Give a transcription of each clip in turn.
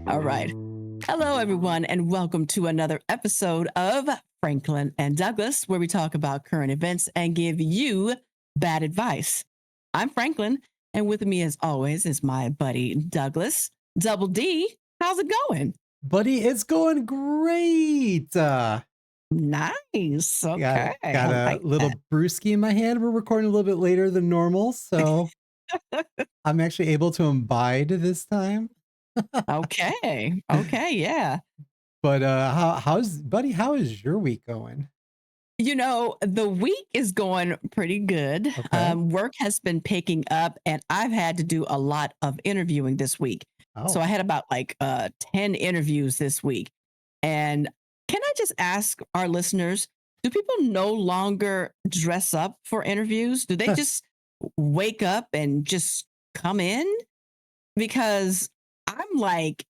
All right. Hello, everyone, and welcome to another episode of Franklin and Douglas, where we talk about current events and give you bad advice. I'm Franklin, and with me, as always, is my buddy Douglas. Double D, how's it going? Buddy, it's going great. Nice. Got Okay. got I a like that. little brewski in my hand. We're recording a little bit later than normal, so I'm actually able to imbibe this time. Okay. Okay. Yeah. But how is your week going? The week is going pretty good. Okay. Work has been picking up, and I've had to do a lot of interviewing this week. So Oh. I had about 10 interviews this week. And can I just ask our listeners, do people no longer dress up for interviews? Do they just wake up and just come in? Because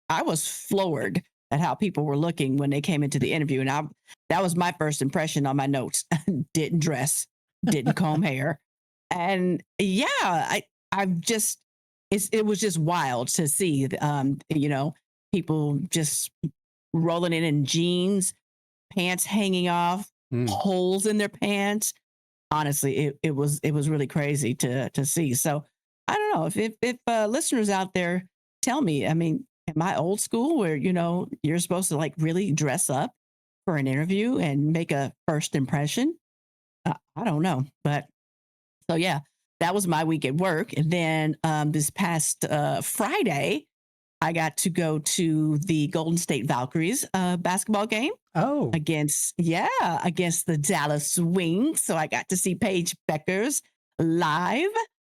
I was floored at how people were looking when they came into the interview. And that was my first impression on my notes. Didn't dress, didn't comb hair. And yeah, I've just, it was just wild to see, people just rolling in jeans, pants hanging off, Mm. holes in their pants. Honestly, it was really crazy to see. So I don't know if listeners out there tell me. I mean, am I old school where you're supposed to like really dress up for an interview and make a first impression? I don't know, but so yeah, that was my week at work, and then this past Friday, I got to go to the Golden State Valkyries basketball game Oh. against the Dallas Wings. So I got to see Paige Beckers live.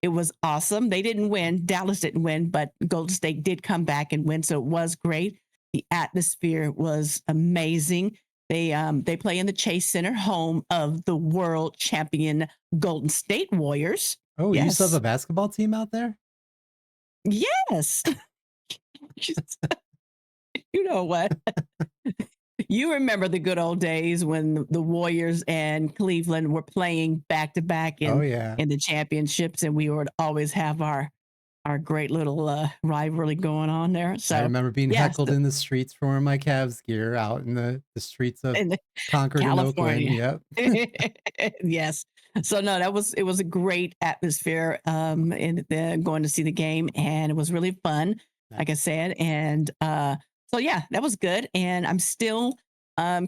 It was awesome. They didn't win. Dallas didn't win, but Golden State did come back and win. So it was great. The atmosphere was amazing. They play in the Chase Center, home of the world champion Golden State Warriors. Oh, you still have Yes. a basketball team out there? Yes. You know what? You remember the good old days when the Warriors and Cleveland were playing back to back Oh in yeah. in the championships, and we would always have our great little rivalry going on there. I So remember being yes, heckled in the streets for wearing my Cavs gear out in the streets of in Concord and Oakland. California. Yep. Yes. So no, it was a great atmosphere and going to see the game, and it was really fun, like I Nice. said. And so yeah, that was good. And I'm still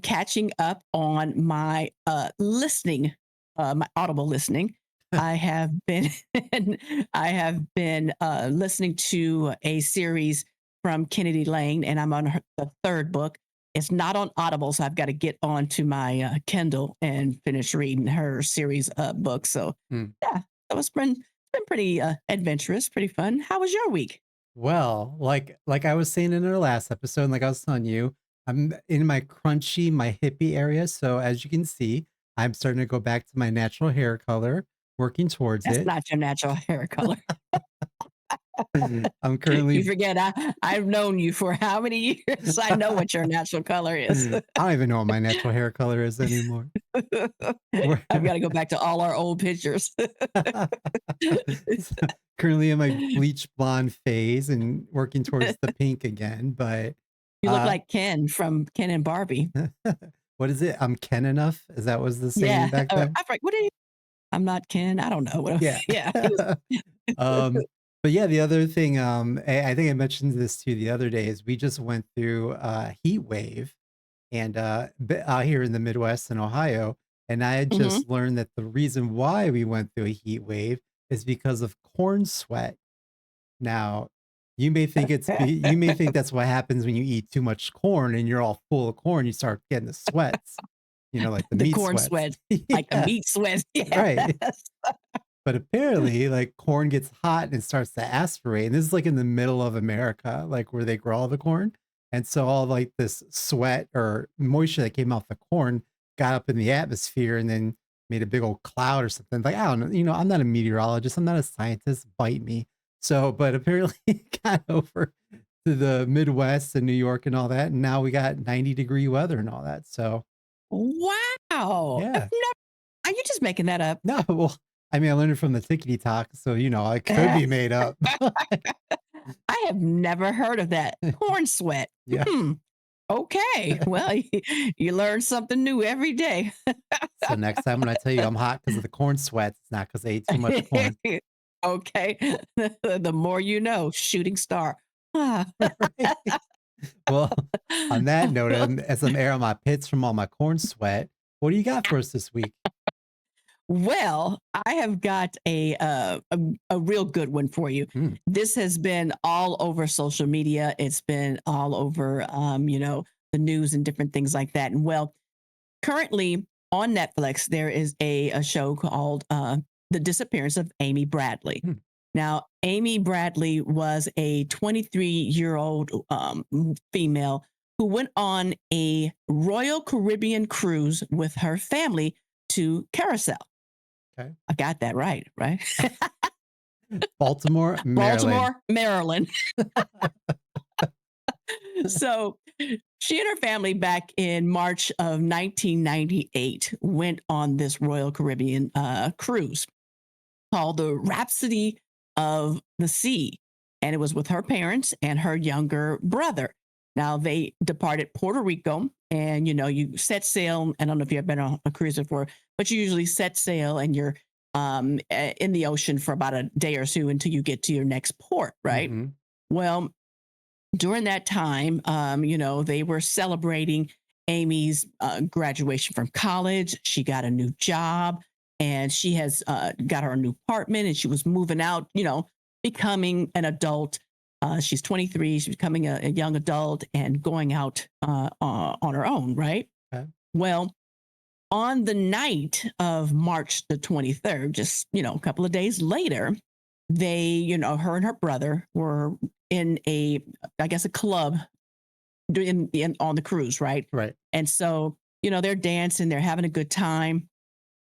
catching up on my listening, my audible listening. I have been I have been listening to a series from Kennedy Lane, and I'm on the third book. It's not on Audible, so I've got to get on to my Kindle and finish reading her series of books. So Mm. yeah, that was been pretty adventurous, pretty fun. How was your week? Well, like I was saying in our last episode, and like I was telling you, I'm in my crunchy, my hippie area. So as you can see, I'm starting to go back to my natural hair color, working towards That's it. not your natural hair color. I'm You currently forget I've known you for how many years? I know what your natural color is. I don't even know what my natural hair color is anymore. We're- I've got to go back to all our old pictures. So, currently in my bleach blonde phase and working towards the pink again, but You look uh like Ken from Ken and Barbie. what is it? I'm Ken enough. Is that was the saying Yeah. back then? I'm like, what are you? I'm not Ken. I don't know. Yeah. Yeah. He was. um, but yeah, the other thing, I think I mentioned this to you the other day is we just went through a heat wave and out here in the Midwest in Ohio, and I had Mhm. just learned that the reason why we went through a heat wave is because of corn sweat. Now, you may think that's what happens when you eat too much corn and you're all full of corn, you start getting the sweats, like the The meat corn sweats. sweat, like the Yeah, meat sweat. right. Yes. But apparently, like, corn gets hot and starts to aspirate, and this is, like, in the middle of America, like, where they grow all the corn, and so all, like, this sweat or moisture that came off the corn got up in the atmosphere and then made a big old cloud or something, like, I don't know, I'm not a meteorologist, I'm not a scientist, bite me. So, but apparently it got over to the Midwest and New York and all that, and now we got 90-degree weather and all that, so, Wow. yeah. Are you just making that up? No, well, I mean, I learned it from the Tickety Talk, so, it could be made up. I have never heard of that. Corn sweat. Yeah. Hmm. Okay. Well, you learn something new every day. So next time when I tell you I'm hot because of the corn sweats, it's not because I ate too much corn. Okay. The more you know, shooting star. Ah. Right? Well, on that note, as I'm airing my pits from all my corn sweat, what do you got for us this week? Well, I have got a real good one for you. Mm, This has been all over social media. It's been all over, the news and different things like that. And well, currently on Netflix, there is a show called The Disappearance of Amy Bradley. mm, Now, Amy Bradley was a 23-year-old female who went on a Royal Caribbean cruise with her family to Carousel. okay. I got that right, right? Baltimore, Maryland. Baltimore, Maryland. So she and her family back in March of 1998 went on this Royal Caribbean cruise called the Rhapsody of the Sea. And it was with her parents and her younger brother. Now they departed Puerto Rico and you set sail. I don't know if you've ever been on a cruise before, but you usually set sail and you're in the ocean for about a day or two until you get to your next port, right? Mhm. Well, during that time, they were celebrating Amy's graduation from college. She got a new job and she has got her new apartment and she was moving out, becoming an adult. She's 23, she's becoming a young adult and going out on her own, right? Okay. Well, on the night of March the 23rd, just, a couple of days later, her and her brother were in I guess, a club on the cruise, right? Right. And so, they're dancing, they're having a good time.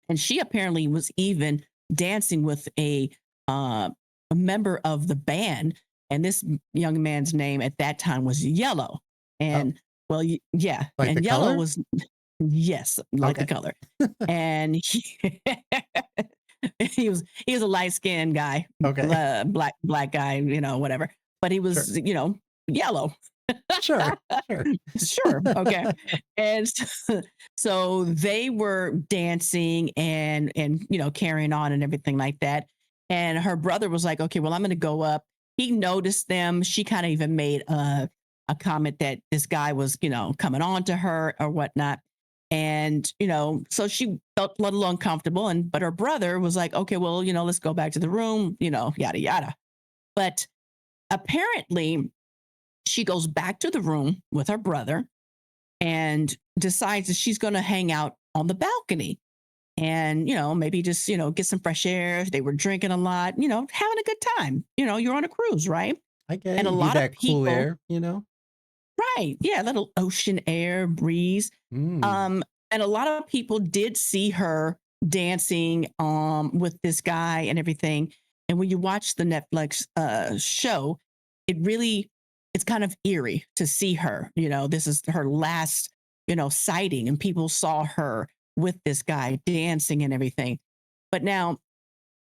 And she apparently was even dancing with a member of the band. And this young man's name at that time was Yellow. Oh, And well, yeah. like the And Yellow color? was, yes, like the Okay. color. And he was a light skinned guy, Okay. black guy, whatever. But he Sure. was, yellow. Sure. Sure. Sure. Okay. And so they were dancing and carrying on and everything like that. And her brother was like, okay, well, I'm going to go up. He noticed them. She kind of even made a comment that this guy was, coming on to her or whatnot. And, so she felt a little uncomfortable. But her brother was like, okay, well, let's go back to the room, yada, yada. But apparently, she goes back to the room with her brother and decides that she's going to hang out on the balcony and, maybe just, get some fresh air. They were drinking a lot, having a good time. You're on a cruise, right? I get And it. a You need lot of that cool people, air, you know? right? Yeah, a little ocean air breeze. Mm. Um, and a lot of people did see her dancing with this guy and everything. And when you watch the Netflix show, it really it's kind of eerie to see her. This is her last, sighting, and people saw her with this guy dancing and everything. But now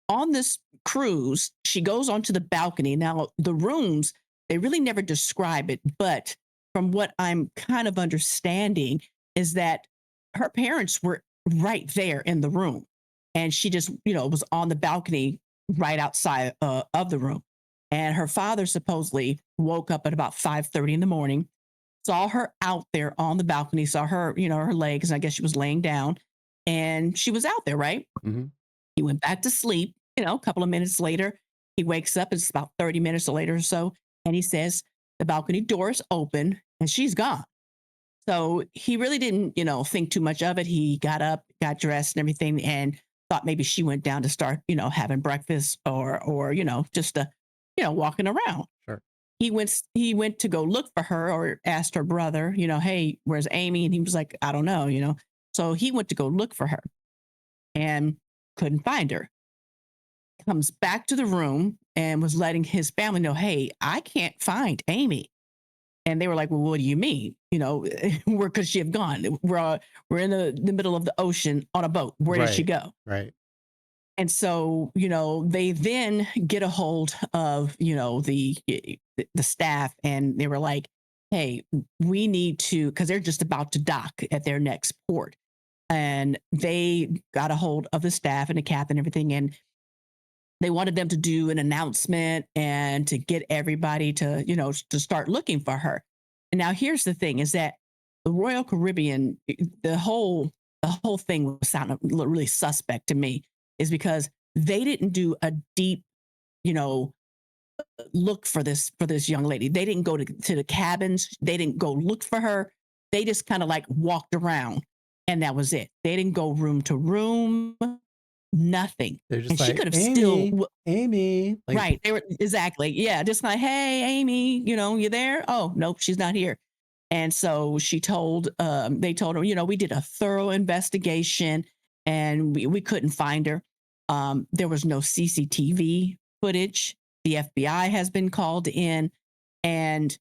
on this cruise, she goes onto the balcony. Now, the rooms, they really never describe it, but from what I'm kind of understanding is that her parents were right there in the room. And she just, was on the balcony right outside of the room. And her father supposedly woke up at about 5:30 in the morning, saw her out there on the balcony, saw her, her legs, and I guess she was laying down, and she was out there, right? Mhm. He went back to sleep. A couple of minutes later, he wakes up. It's about 30 minutes later or so. And he says, the balcony door is open and she's gone. So he really didn't, think too much of it. He got up, got dressed and everything, and thought maybe she went down to start, having breakfast or, just, walking around. Sure. He went to go look for her or asked her brother, hey, where's Amy? And he was like, I don't know. So he went to go look for her and couldn't find her. Comes back to the room and was letting his family know, hey, I can't find Amy. And they were like, well, what do you mean? Where could she have gone? We're in the middle of the ocean on a boat. Where did she Right. go? Right. And so, they then get a hold of, the staff, and they were like, hey, we need to, because they're just about to dock at their next port. And they got a hold of the staff and the captain and everything. And they wanted them to do an announcement and to get everybody to, to start looking for her. And now here's the thing is that the Royal Caribbean, the whole thing was sounding really suspect to me, is because they didn't do a deep, you know, look for this young lady. They didn't go to the cabins. They didn't go look for her. They just kind of like walked around, and that was it. They didn't go room to room, nothing. They're And just she like, could have still Amy, Amy. Like, right. They were exactly. Yeah. Just like, hey, Amy, you there? Oh, nope, she's not here. And so they told her, we did a thorough investigation and we couldn't find her. There was no CCTV footage. The FBI has been called in and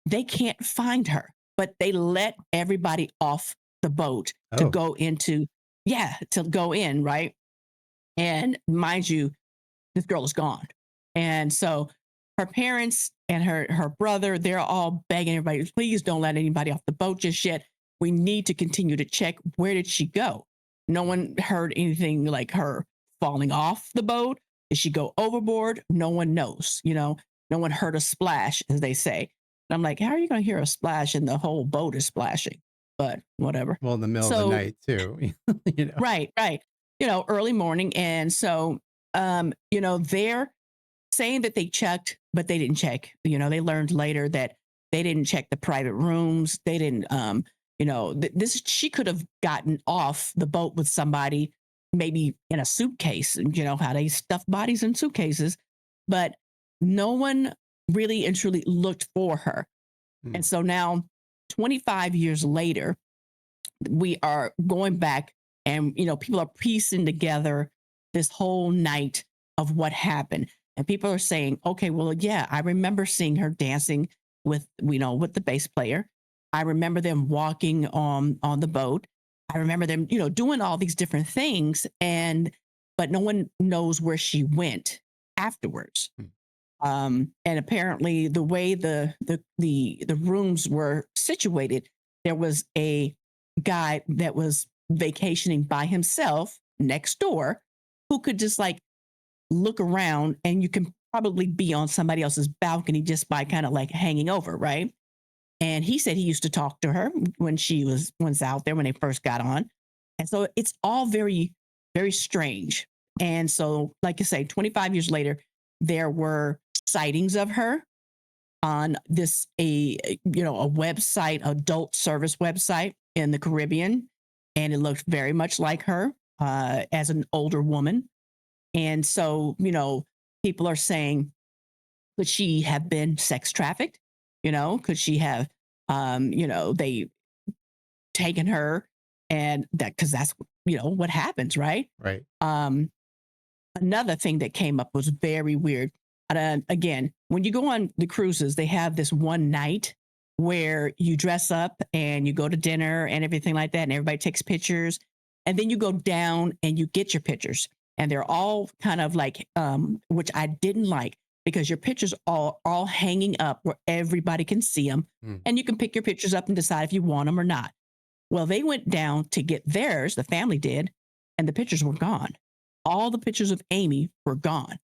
they can't find her, but they let everybody off the boat to oh, go into, yeah, to go in, right? And mind you, this girl is gone. And so her parents and her brother, they're all begging everybody, please don't let anybody off the boat just yet. We need to continue to check, where did she go? No one heard anything like her falling off the boat. Did she go overboard? No one knows. No one heard a splash, as they say. And I'm like, how are you going to hear a splash and the whole boat is splashing? But whatever. well, in the middle of the So night too. you know. right, right. Early morning. And so, they're saying that they checked, but they didn't check. They learned later that they didn't check the private rooms. They didn't, this, she could have gotten off the boat with somebody, maybe in a suitcase, and how they stuff bodies in suitcases, but no one really and truly looked for her. And Mm. so now, 25 years later, we are going back and people are piecing together this whole night of what happened, and people are saying, okay, well, yeah, I remember seeing her dancing with with the bass player. I remember them walking on the boat. I remember them doing all these different things, and but no one knows where she went afterwards. Mm. And apparently the way the rooms were situated, there was a guy that was vacationing by himself next door who could just like look around, and you can probably be on somebody else's balcony just by kind of like hanging over, right? And he said he used to talk to her when she was out there when they first got on. And so it's all very, very strange. And so, like I say, 25 years later, there were sightings of her on a website, adult service website in the Caribbean, and it looked very much like her as an older woman. And so, people are saying, could she have been sex trafficked? Could she have, they taken her, and that, because that's what happens, right? Right. Another thing that came up was very weird. Again, when you go on the cruises, they have this one night where you dress up and you go to dinner and everything like that, and everybody takes pictures. And then you go down and you get your pictures. And they're all kind of like, which I didn't like, because your pictures are all hanging up where everybody can see them. Mm. And you can pick your pictures up and decide if you want them or not. Well, they went down to get theirs, the family did, and the pictures were gone. All the pictures of Amy were gone.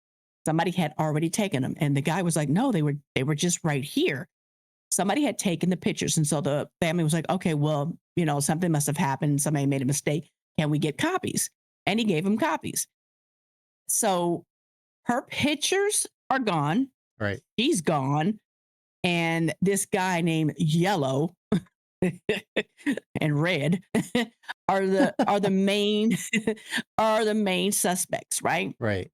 Somebody had already taken them. And the guy was like, no, they were just right here. Somebody had taken the pictures. And so the family was like, okay, well, something must have happened. Somebody made a mistake. Can we get copies? And he gave them copies. So her pictures are gone. Right. She's gone. And this guy named Yellow and Red are the main are the main suspects, right? Right.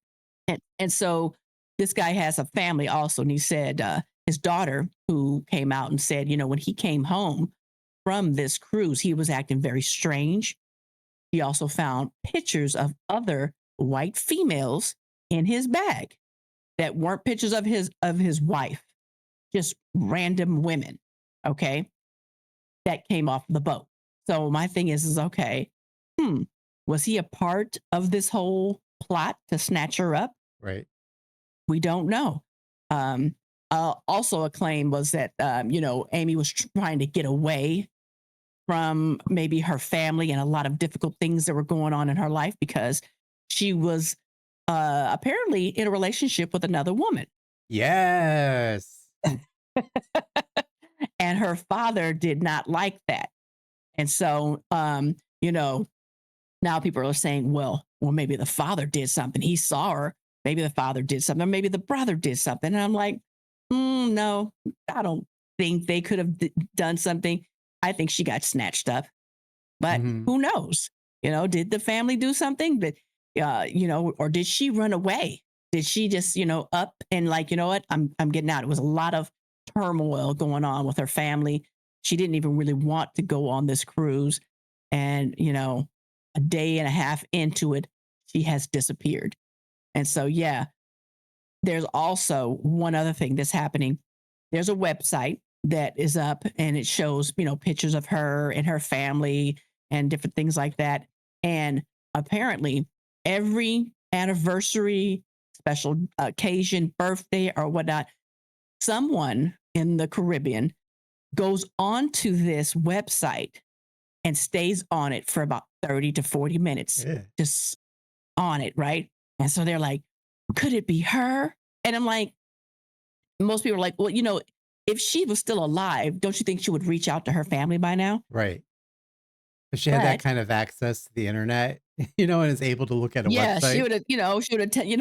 And so this guy has a family also, and he said his daughter, who came out and said, when he came home from this cruise, he was acting very strange. He also found pictures of other white females in his bag that weren't pictures of his wife, just random women. Okay, that came off the boat. So my thing is okay, was he a part of this whole plot to snatch her up? Right. We don't know. Um, also, a claim was that Amy was trying to get away from maybe her family and a lot of difficult things that were going on in her life because she was apparently in a relationship with another woman, Yes. and her father did not like that. And so, now people are saying, well, maybe the father did something. He saw her. Maybe the father did something, or maybe the brother did something. And I'm like, no, I don't think they could have done something. I think she got snatched up, but Mhm. who knows? Did the family do something? But, or did she run away? Did she just, up and like, you know what? I'm getting out. It was a lot of turmoil going on with her family. She didn't even really want to go on this cruise. And, a day and a half into it, she has disappeared. And so, yeah, there's also one other thing that's happening. There's a website that is up and it shows, pictures of her and her family and different things like that. And apparently, every anniversary, special occasion, birthday, or whatnot, someone in the Caribbean goes onto this website and stays on it for about 30 to 40 minutes, Yeah. just on it, right? And so they're like, could it be her? And I'm like, most people are like, well, if she was still alive, don't you think she would reach out to her family by now? Right. If she had that But kind of access to the internet, and is able to look at a yeah, she website. would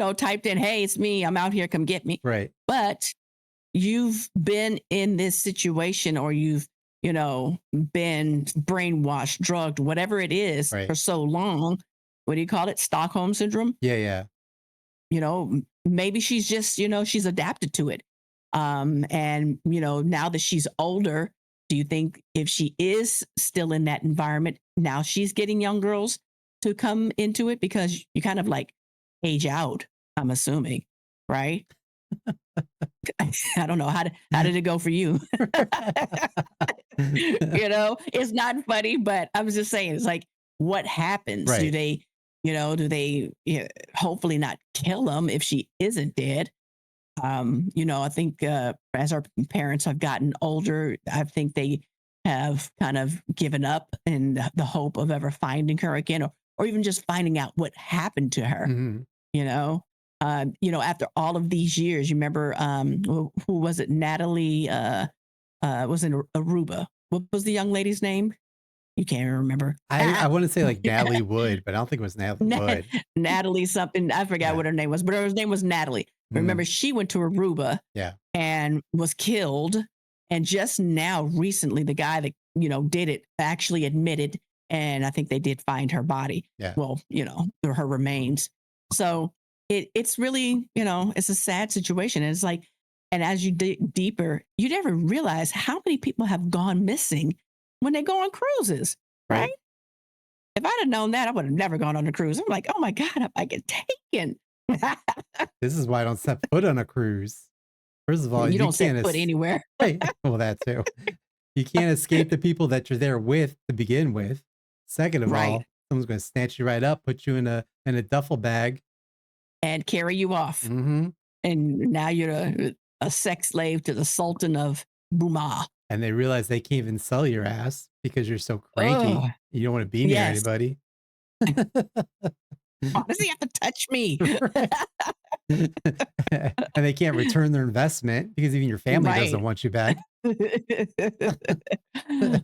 have, typed in, hey, it's me. I'm out here. Come get me. Right. But you've been in this situation or you've, been brainwashed, drugged, whatever it is Right. for so long. What do you call it? Stockholm syndrome? Yeah, yeah. Maybe she's just, she's adapted to it. And, now that she's older, do you think if she is still in that environment, now she's getting young girls to come into it because you kind of like age out, I'm assuming, right? I don't know how did it go for you? It's not funny, but I was just saying, it's like, what happens? Do Right. they, hopefully not kill them if she isn't dead? I think as our parents have gotten older, I think they have kind of given up in the hope of ever finding her again, or even just finding out what happened to her. Mhm. You know, after all of these years, you remember who was it? Natalie was in Aruba. What was the young lady's name? You can't even remember. I wanna say, like, Natalie Wood, but I don't think it was Natalie Nat- Wood. Natalie something. I forgot Yeah. what her name was, but her name was Natalie. Remember, Mhm. she went to Aruba Yeah. and was killed. And just now, recently, the guy that did it actually admitted, and I think they did find her body. Yeah. Well, her remains. So it's really it's a sad situation. And it's like, and as you dig deeper, you never realize how many people have gone missing when they go on cruises, right? Right. If I'd have known that, I would have never gone on a cruise. I'm like, oh my God, I might get taken. This is why I don't set foot on a cruise. First of all, You you don't set can't foot anywhere. right. Well, that too. You can't escape the people that you're there with to begin with. Second of Right. all, someone's gonna snatch you right up, put you in a duffel bag. And carry you off. Mhm. And now you're a sex slave to the Sultan of Buma. And they realize they can't even sell your ass because you're so cranky. Oh, You don't wanna be near yes. anybody. Why does he have to touch me? Right. And they can't return their investment because even your family doesn't Right. want you back.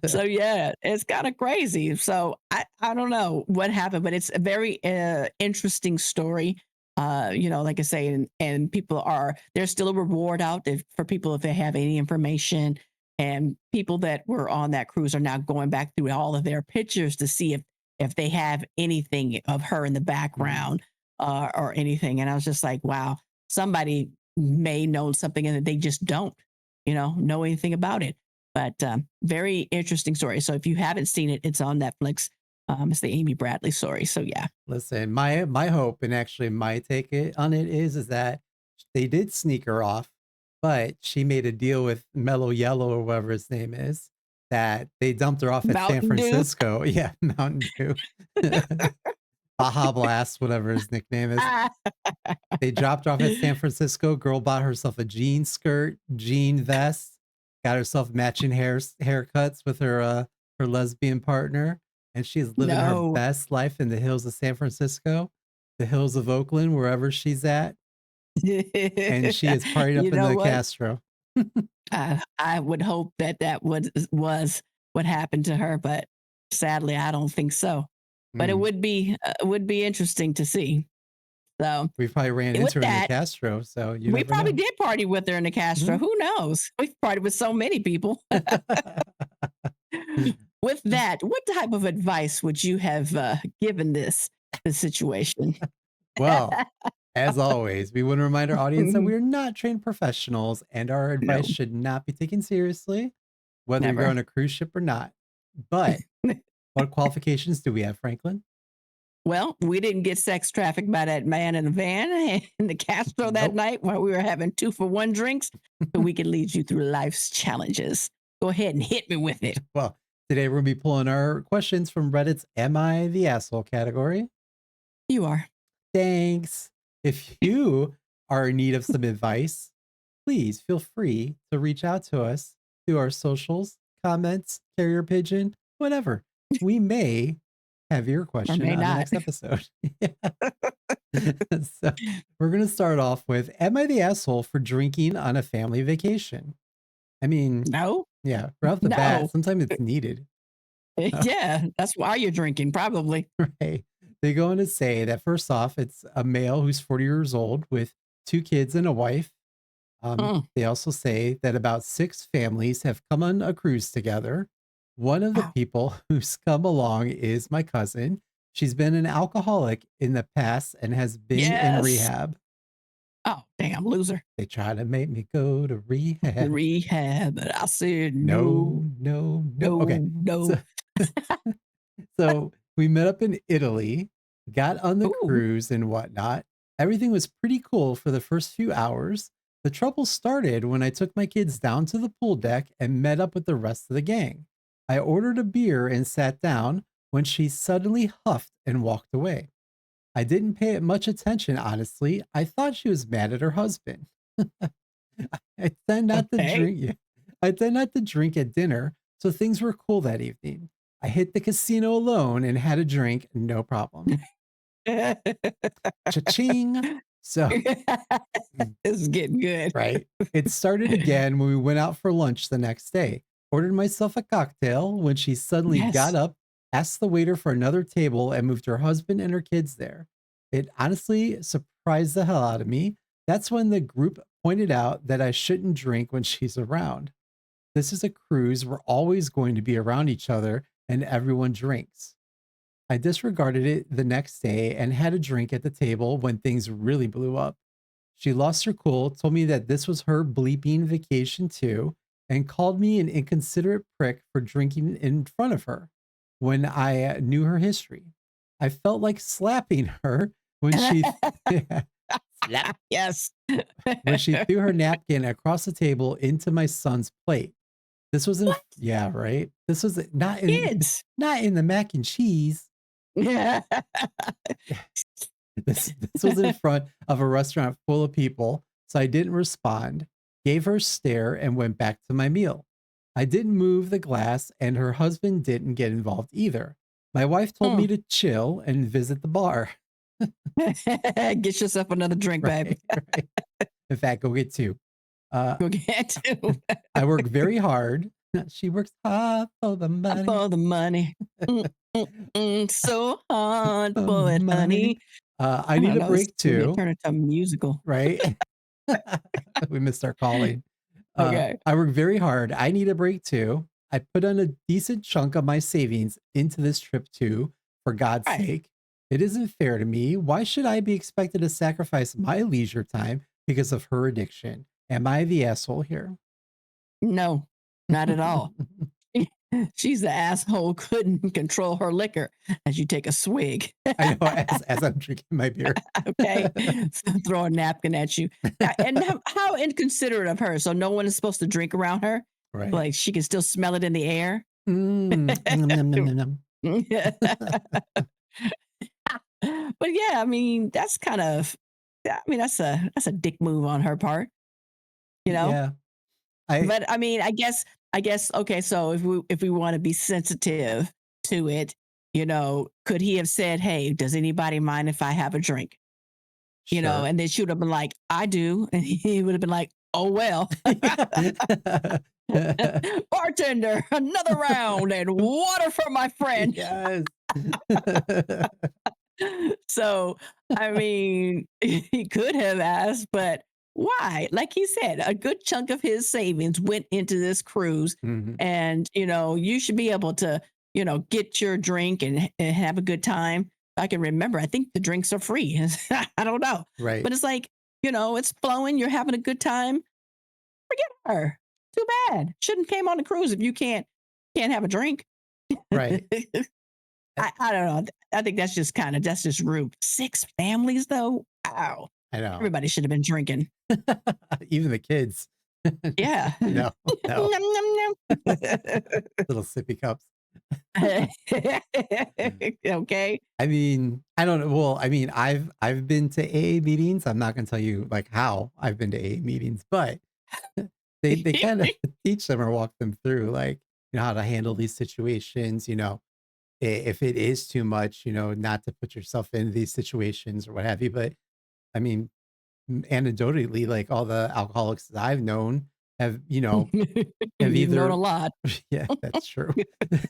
So yeah, it's kind of crazy. So I don't know what happened, but it's a very interesting story. Like I say, and people there's still a reward out there for people if they have any information. And people that were on that cruise are now going back through all of their pictures to see if they have anything of her in the Mhm. background or anything. And I was just like, wow, somebody may know something and they just don't, know anything about it. But very interesting story. So if you haven't seen it, it's on Netflix. It's the Amy Bradley story. So yeah, Listen, my hope and actually my take on it is that they did sneak her off, but she made a deal with Mellow Yellow or whatever his name is that they dumped her off at San Mountain Dew. Francisco. Yeah, Mountain Dew. Baja Blast, whatever his nickname is. They dropped off at San Francisco. Girl bought herself a jean skirt, jean vest, got herself matching haircuts with her lesbian partner, and she is living her No. best life in the hills of San Francisco, the hills of Oakland, wherever she's at, and she is partied You up in know the what? Castro. I would hope that that was what happened to her, but sadly, I don't think so. But Mm, it would be interesting to see. So we probably ran with into her in the that, Castro, so you we never probably know. did party with her in the Castro. Mhm. Who knows? We've partied with so many people. With that, what type of advice would you have given this situation? Well, as always, we want to remind our audience that we Mhm. are not trained professionals and our advice No, should not be taken seriously, whether you're never. on a cruise ship or not. But what qualifications do we have, Franklin? Well, we didn't get sex trafficked by that man in the van in the Castro that Nope. night while we were having 2-for-1 drinks, so we can lead you through life's challenges. Go ahead and hit me with it. Well, today we're going to be pulling our questions from Reddit's Am I the Asshole category. You are. Thanks. If you are in need of some advice, please feel free to reach out to us through our socials, comments, carrier pigeon, whatever. We may have your Or question may on the not. next episode. So we're going to start off with Am I the asshole for drinking on a family vacation? I mean, No, yeah, right off the bat, no. sometimes it's needed. Yeah, that's why you're drinking, probably. Right. They go on to say that first off, it's a male who's 40 years old with two kids and a wife. Mm, They also say that about six families have come on a cruise together. One of the wow. people who's come along is my cousin. She's been an alcoholic in the past and has been in Yes. rehab. Oh, damn, loser. They try to make me go to The rehab. rehab. And I said, no, No, no, no. Okay. no, So no. So we met up in Italy, got on the Ooh. cruise and whatnot. Everything was pretty cool for the first few hours. The trouble started when I took my kids down to the pool deck and met up with the rest of the gang. I ordered a beer and sat down when she suddenly huffed and walked away. I didn't pay it much attention, honestly. I thought she was mad at her husband. I tend not to Okay. drink. Yeah. I tend not to drink at dinner, so things were cool that evening. I hit the casino alone and had a drink, no problem. Cha-ching. So, This is getting good. right. It started again when we went out for lunch the next day. Ordered myself a cocktail when she suddenly got Yes. up, asked the waiter for another table, and moved her husband and her kids there. It honestly surprised the hell out of me. That's when the group pointed out that I shouldn't drink when she's around. This is a cruise. We're always going to be around each other and everyone drinks. I disregarded it the next day and had a drink at the table when things really blew up. She lost her cool, told me that this was her bleeping vacation too, and called me an inconsiderate prick for drinking in front of her when I knew her history. I felt like slapping her when she slap Yes. when she threw her napkin across the table into my son's plate. This was in What? yeah, right? This was Kids. not in the mac and cheese. Yeah. This was in front of a restaurant full of people, so I didn't respond, gave her a stare, and went back to my meal. I didn't move the glass, and her husband didn't get involved either. My wife told me Mm. to chill and visit the bar. Get yourself another drink, baby. Right, right. In fact, go get two. Uh, Go get to I work very hard. She works hard for the money. for the money. Mm, so hard For for it, money. honey. I I need don't a know. This break is going to too, turn into a musical. right? We missed our calling. Okay. I work very hard. I need a break too. I put on a decent chunk of my savings into this trip too, for God's Right. sake. It isn't fair to me. Why should I be expected to sacrifice my leisure time because of her addiction? Am I the asshole here? No, not at all. She's the asshole couldn't control her liquor as you take a swig. I know as I'm drinking my beer. Okay. Throw a napkin at you. And how inconsiderate of her. So no one is supposed to drink around her. Right. Like she can still smell it in the air. Mm, nom, nom, nom, nom, nom. But yeah, I mean, that's kind of, I mean, that's a dick move on her part, you know? Yeah. I But I mean, I guess okay, so if we want to be sensitive to it, could he have said, "Hey, does anybody mind if I have a drink?" Sure. And then she would have been like, "I do." And he would have been like, "Oh well." Yeah. Bartender, another round and water for my friend. Yes. So, I mean, he could have asked, but why? Like he said, a good chunk of his savings went into this cruise. Mhm. And, you should be able to, get your drink and have a good time. I can remember, I think the drinks are free. I don't know. Right. But it's like, it's flowing, you're having a good time. Forget her. Too bad. Shouldn't came on the cruise if you can't have a drink. Right. I don't know. I think that's just rude. 6 families though? Wow. I know. Everybody should have been drinking. Even the kids. Yeah. No, no, Nom, nom, nom. little sippy cups. Okay. I mean, I don't know. Well, I mean, I've been to AA meetings. I'm not gonna tell you like how I've been to AA meetings, but they kind of teach them or walk them through like, how to handle these situations, if it is too much, not to put yourself in these situations or what have you. But I mean, anecdotally, like all the alcoholics that I've known have, have You've known a either lot. yeah, that's true.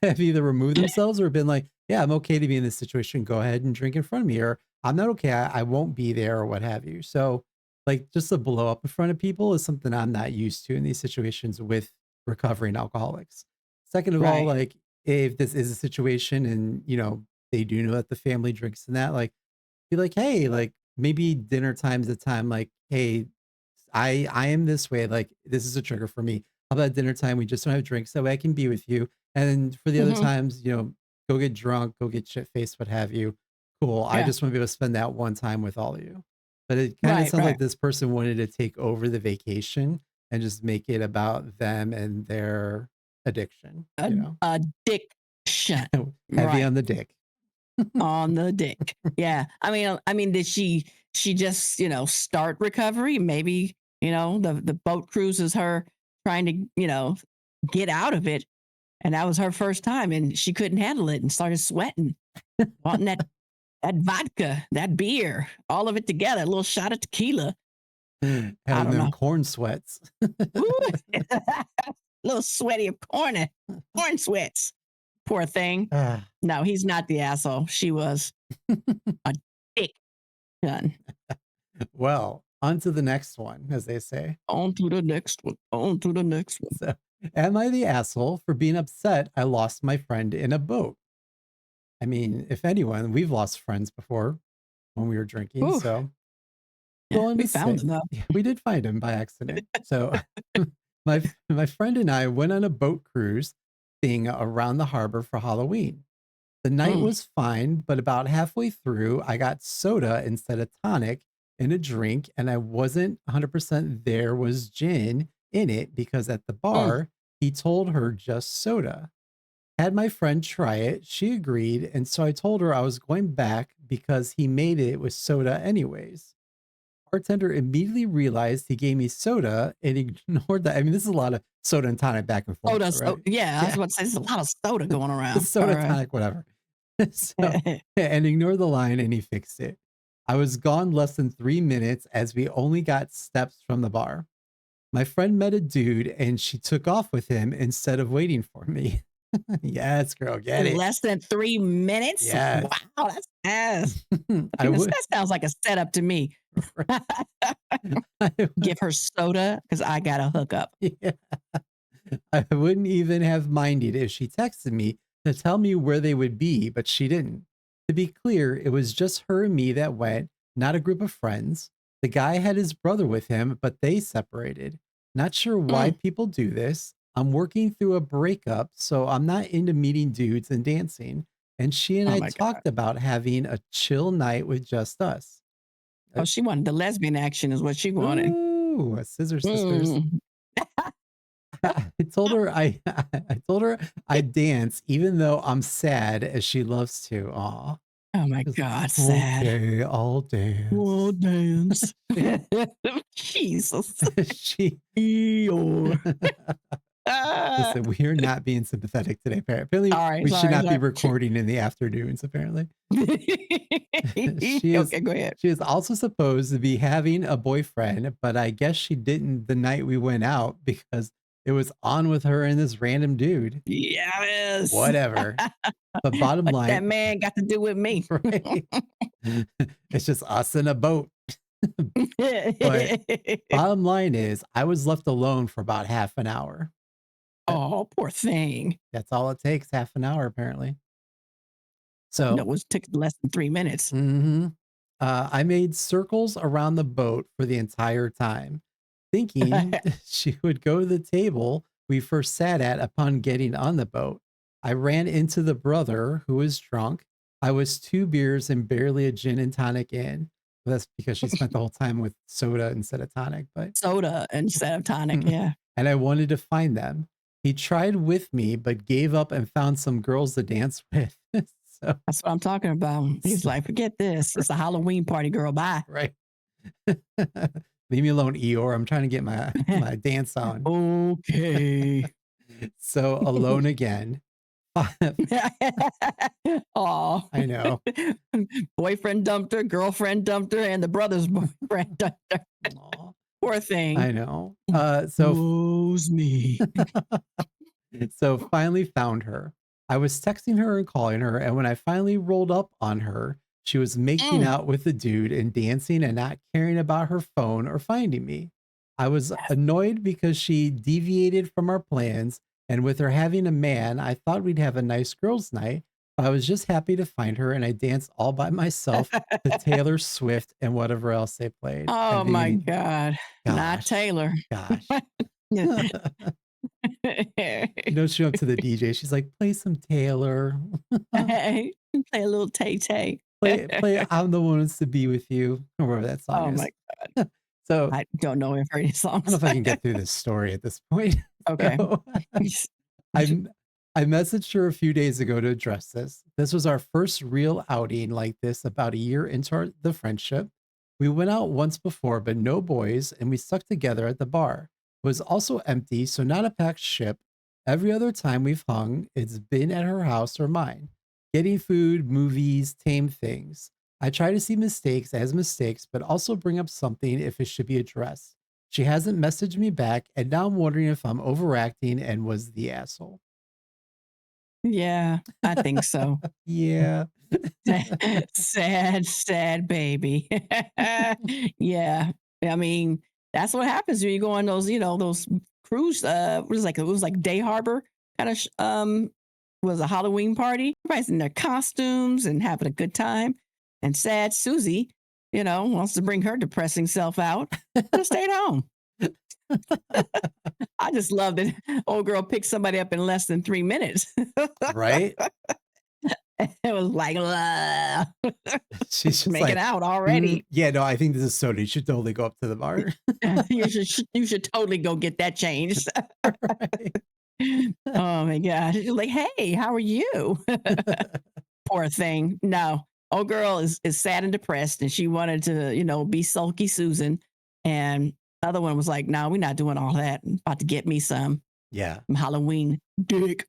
Have either removed themselves or been like, "Yeah, I'm okay to be in this situation. Go ahead and drink in front of me," or "I'm not okay. I won't be there," or what have you. So, like, just to blow up in front of people is something I'm not used to in these situations with recovering alcoholics. Second of all, Right. like, if this is a situation and they do know that the family drinks and that, like, be like, "Hey," like, maybe dinner time's the time, like, "Hey, I am this way, like, this is a trigger for me. How about dinner time, we just don't have drinks, that way I can be with you, and for the other Hmm. times, go get drunk, go get shit faced, what have you. Cool, I Yeah. just wanna be able to spend that one time with all of you." But it kinda Right. sounds Right. like this person wanted to take over the vacation and just make it about them and their addiction, Addiction. Heavy Right. on the dick. On the dick. Yeah. I mean, did she just, start recovery? Maybe, the boat cruise is her trying to, get out of it. And that was her first time and she couldn't handle it and started sweating, wanting that vodka, that beer, all of it together, a little shot of tequila. I Having don't them know. corn sweats. Ooh, a little sweaty of corn sweats. Poor thing. Ah. No, he's not the asshole. She was a dick gun. Well, on to the next one, as they say. On to the next one. On to the next one. So, am I the asshole for being upset I lost my friend in a boat? I mean, if anyone, we've lost friends before when we were drinking. Ooh, So, yeah, going we to found say, them though. yeah, we did find him by accident. So, my friend and I went on a boat cruise thing around the harbor for Halloween. The night Mm, was fine, but about halfway through, I got soda instead of tonic in a drink, and I wasn't 100% there was gin in it because at the mm. bar, he told her just soda. Had my friend try it, she agreed, and so I told her I was going back because he made it with soda anyways. Bartender immediately realized he gave me soda and ignored that. I mean, this is a lot of soda and tonic back and forth, Soda. right? Yeah, I was Yeah, about to say there's a lot of soda going around. All soda, right. tonic, whatever. So, and ignore the line and he fixed it. I was gone less than 3 minutes as we only got steps from the bar. My friend met a dude and she took off with him instead of waiting for me. Yes, girl, get it. Less than 3 minutes? Wow, Yes. that's fast. I Okay, would. that sounds like a setup to me. I would Give her soda because I got a hookup. yeah. I wouldn't even have minded if she texted me to tell me where they would be, but she didn't. To be clear, it was just her and me that went, not a group of friends. The guy had his brother with him, but they separated. Not sure why Mm. people do this. I'm working through a breakup, so I'm not into meeting dudes and dancing. And she and Oh I my God. talked about having a chill night with just us. Uh, Oh, she wanted the lesbian action, is what she wanted. Ooh, Scissor Sisters. Mm. I told her I told her I dance even though I'm sad as she loves to. Aw. Oh my Just, God, sad. okay, I'll We'll dance. dance. She, Jesus. she Eeyore. Ah. listen, we are not being sympathetic today. Apparently, All right, we should sorry, not be sorry. recording in the afternoons, apparently. She is Okay, go ahead. she is also supposed to be having a boyfriend, but I guess she didn't the night we went out because it was on with her and this random dude. Yes. Whatever. But bottom What that line, man got to do with me? right? It's just us in a boat. But bottom line is I was left alone for about half an hour. But Oh, poor thing. that's all it takes, half an hour apparently. No, So, it took less than 3 minutes. mhm. I made circles around the boat for the entire time, thinking she would go to the table we first sat at upon getting on the boat. I ran into the brother who was drunk. I was 2 beers and barely a gin and tonic in. Well, that's because she spent the whole time with soda instead of tonic, but Soda instead of tonic. Yeah. and I wanted to find them. He tried with me, but gave up and found some girls to dance with. so, That's what I'm talking about. He's so like, forget this. It's a Halloween party, girl. Bye. right. Leave me alone, Eeyore. I'm trying to get my dance on. Okay. So alone again. I Oh, know. boyfriend dumped her, girlfriend dumped her, and the brother's boyfriend dumped her. Aw, Poor thing. I know. Woe's me. So finally found her. I was texting her and calling her, and when I finally rolled up on her, she was making Mm. out with the dude and dancing and not caring about her phone or finding me. I was annoyed because she deviated from our plans, and with her having a man, I thought we'd have a nice girls' night. I was just happy to find her, and I danced all by myself to Taylor Swift and whatever else they played. I Oh my mean, God. Not gosh, Taylor. gosh. She went up to the DJ. She's like, "Play some Taylor. Hey, play a little Tay Tay. Play I'm the one who's to be with you," or whatever that song Oh is. my, So, I don't know if any I don't know songs. if I can get through this story at this point. Okay. So, I I messaged her a few days ago to address this. This was our first real outing like this about a year into the friendship. We went out once before, but no boys, and we stuck together at the bar. It was also empty, so not a packed ship. Every other time we've hung, it's been at her house or mine. Getting food, movies, tame things. I try to see mistakes as mistakes, but also bring up something if it should be addressed. She hasn't messaged me back, and now I'm wondering if I'm overacting and was the asshole. Yeah, I think so. Yeah. Sad, sad baby. Yeah. I mean, that's what happens when you go on those, those cruise, it was like Day Harbor kind of, was a Halloween party. Everybody's in their costumes and having a good time. And sad Susie, wants to bring her depressing self out. Could have stayed home. I just love that old girl picked somebody up in less than 3 minutes. Right? It was like, She's just making like, out already. yeah, no, I think this is soda. You should totally go up to the bar." You should totally go get that changed. Right. Oh my gosh. Like, hey, how are you? Poor thing. No. Old girl is sad and depressed and she wanted to, be sulky Susan. And the other one was like, no, we're not doing all that. I'm about to get me some Yeah. Halloween dick.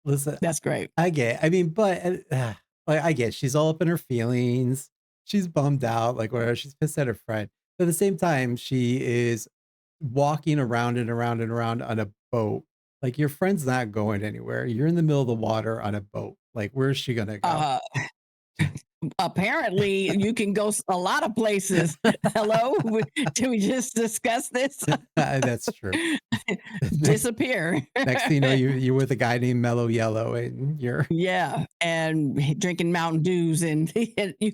Listen, That's great. I get. I mean, but like I get. She's all up in her feelings. She's bummed out, like where she's pissed at her friend. But at the same time, she is walking around and around and around on a boat. Like your friend's not going anywhere. You're in the middle of the water on a boat. Like where's she gonna go? Uh, Apparently, you can go a lot of places. Hello? Did we just discuss this? That's true. next, Disappear. next thing you know, you're with a guy named Mellow Yellow, and you're Yeah, and drinking Mountain Dews, and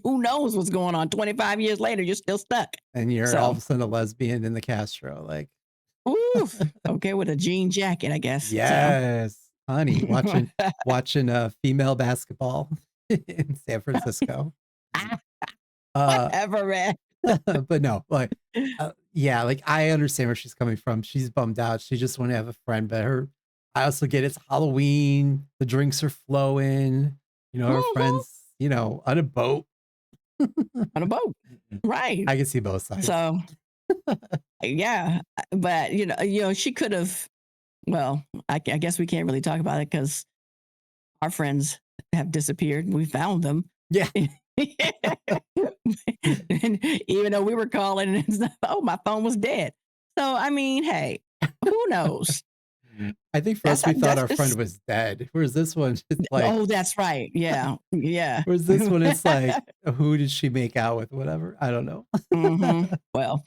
who knows what's going on? 25 years later, you're still stuck. all of So, a sudden a lesbian in the Castro. Like oof. Okay, with a jean jacket, I guess. So, yes, honey, watching female basketball in San Francisco. Uh, whatever, man. but no, like, yeah, like I understand where she's coming from. She's bummed out. She just want to have a friend, but I also get it's Halloween, the drinks are flowing, our Mhm. friends, on a boat. On a boat. Right. I can see both sides. So, yeah, but, she could have well, I guess we can't really talk about it because our friends have disappeared. We found them. Yeah. And even though we were calling and stuff, oh, my phone was dead. So, I mean, hey, who knows? I think for us, we thought That's our friend just was dead. Whereas this one, it's like, oh, that's right. Yeah. Yeah. whereas this one, it's like, who did she make out with? Whatever. I don't know. Well,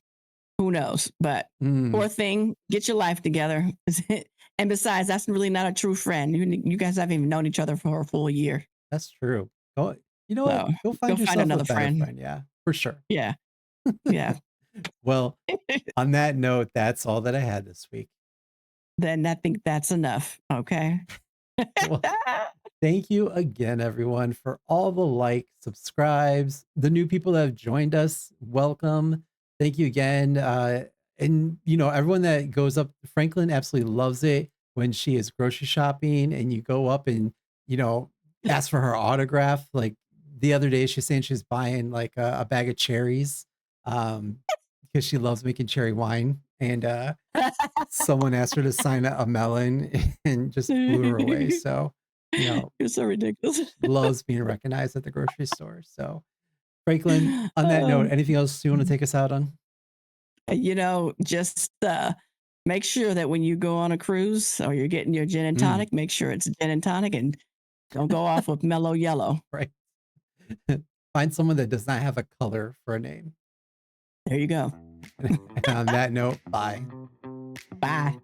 who knows? But Mm, poor thing, get your life together. And besides, that's really not a true friend. You guys haven't even known each other for a full year. that's true. Go, you know what? So Go go find find yourself a another better friend. friend. Yeah, for sure. Yeah. Yeah. Well, on that note, that's all that I had this week. Then I think that's enough. Okay. Well, thank you again, everyone, for all the subscribes, the new people that have joined us. Welcome. Thank you again. And everyone that goes up, Franklin absolutely loves it when she is grocery shopping and you go up and, you know, ask for her autograph. Like the other day, she's saying she's buying like a bag of cherries um, because she loves making cherry wine. And someone asked her to sign a melon and just blew her away. So, you know, You're so ridiculous. loves being recognized at the grocery store. So, Franklin, on that note, Oh, anything else you want to take us out on? just make sure that when you go on a cruise or you're getting your gin and Mm, tonic, make sure it's gin and tonic and don't go off with mellow yellow. right. Find someone that does not have a color for a name. There you go. And on that note, bye. Bye.